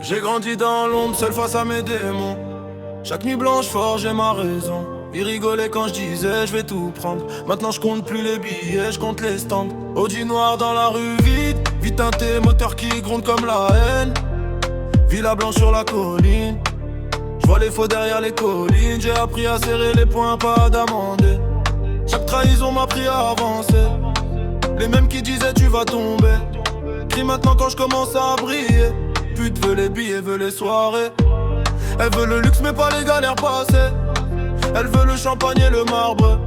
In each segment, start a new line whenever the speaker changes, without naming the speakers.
J'ai grandi dans l'ombre, seul face à mes démons. Chaque nuit blanche forgeait ma raison. Ils rigolaient quand je disais je vais tout prendre. Maintenant je compte plus les billets, je compte les stands. Audi noir dans la rue vide, vite teinté, moteur qui gronde comme la haine. Villa blanche sur la colline, je vois les faux derrière les collines. J'ai appris à serrer les poings, pas d'amender. Chaque trahison m'a pris à avancer. Les mêmes qui disaient tu vas tomber crient maintenant quand je commence à briller. Pute veut les billets, veut les soirées. Elle veut le luxe mais pas les galères passées. Elle veut le champagne et le marbre,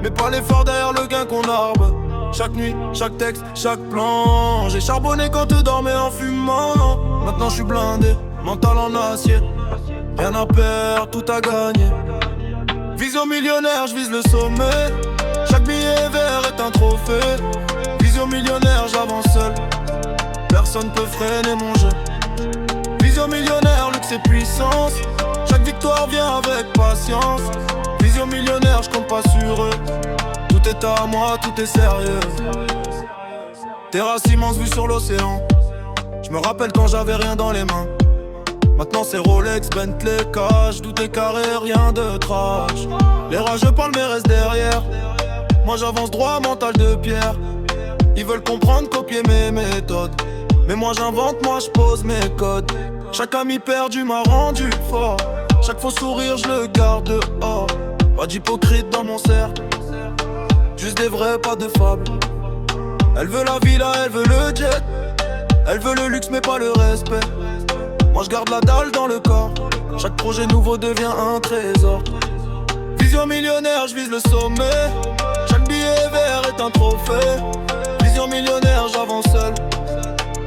mais pas l'effort derrière le gain qu'on arbre. Chaque nuit, chaque texte, chaque plan. J'ai charbonné quand tu dormais en fumant. Maintenant je suis blindé, mental en acier. Rien à perdre, tout à gagner. Vision millionnaire, je vise le sommet. Chaque billet vert est un trophée. Vision millionnaire, j'avance seul. Personne peut freiner mon jeu. Vision millionnaire, luxe et puissance. Chaque victoire vient avec patience. Vision millionnaire, je compte pas sur eux. Tout est à moi, tout est sérieux. Terrasse immense vue sur l'océan. Je me rappelle quand j'avais rien dans les mains. Maintenant c'est Rolex, Bentley, cash. Tout est carré, rien de trash. Les rageux parlent mais restent derrière. Moi j'avance droit, mental de pierre. Ils veulent comprendre, copier mes méthodes. Mais moi j'invente, moi je pose mes codes. Chaque ami perdu m'a rendu fort. Chaque faux sourire je le garde dehors. Pas d'hypocrite dans mon cercle. Juste des vrais, pas de fables. Elle veut la villa, elle veut le jet. Elle veut le luxe mais pas le respect. Moi je garde la dalle dans le corps. Chaque projet nouveau devient un trésor. Vision millionnaire, je vise le sommet. Chaque billet vert est un trophée. Vision millionnaire, j'avance seul.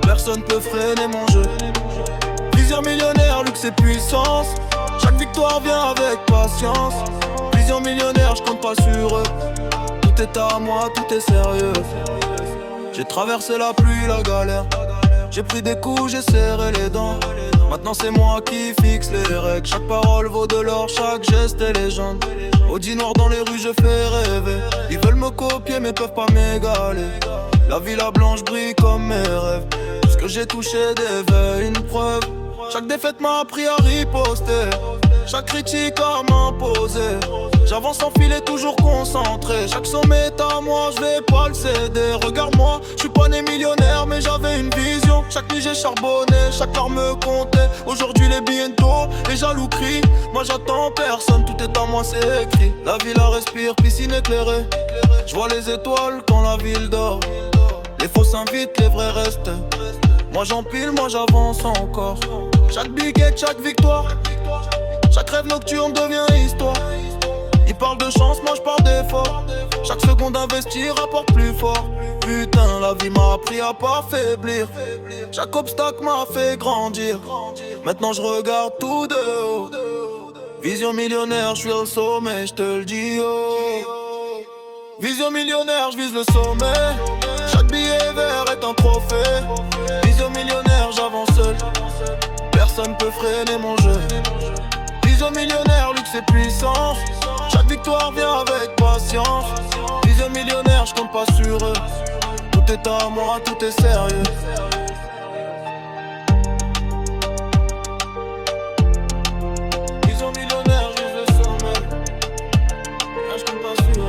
Personne peut freiner mon jeu. Vision millionnaire, luxe et puissance. Chaque victoire vient avec patience. Vision millionnaire, je compte pas sur eux. Tout est à moi, tout est sérieux. J'ai traversé la pluie, la galère. J'ai pris des coups, j'ai serré les dents. Maintenant c'est moi qui fixe les règles. Chaque parole vaut de l'or, chaque geste est légende. Audi noir dans les rues, je fais rêver. Ils veulent me copier mais peuvent pas m'égaler. La villa blanche brille comme mes rêves. Tout ce que j'ai touché d'éveil, une preuve. Chaque défaite m'a appris à riposter. Chaque critique à m'imposer. J'avance en filet toujours concentré. Chaque sommet est à moi, je vais pas le céder. Regarde-moi, je suis pas né millionnaire mais j'avais une vision. Chaque nuit j'ai charbonné, chaque heure me comptait. Aujourd'hui les bientôt, les jaloux crient. Moi j'attends personne, tout est à moi c'est écrit. La villa respire, piscine éclairée. Je vois les étoiles quand la ville dort. Les faux s'invitent, les vrais restent. Moi j'empile, moi j'avance encore. Chaque biguette, chaque victoire. Chaque rêve nocturne devient histoire. Ils parlent de chance, moi je parle d'effort. Chaque seconde investie rapporte plus fort. Putain, la vie m'a appris à pas faiblir. Chaque obstacle m'a fait grandir. Maintenant je regarde tout de haut. Vision millionnaire, je suis au sommet, je te le dis oh. Vision millionnaire, je vise le sommet. Chaque billet vert est un trophée. Vision millionnaire, j'avance seul. Personne peut freiner mon jeu. Vision millionnaire, luxe et puissance. Chaque victoire vient avec patience. Vision millionnaire, je compte pas sur eux. Tout est à moi, tout est sérieux. Vision millionnaire, je vise le sommet. Là, je compte pas sur eux.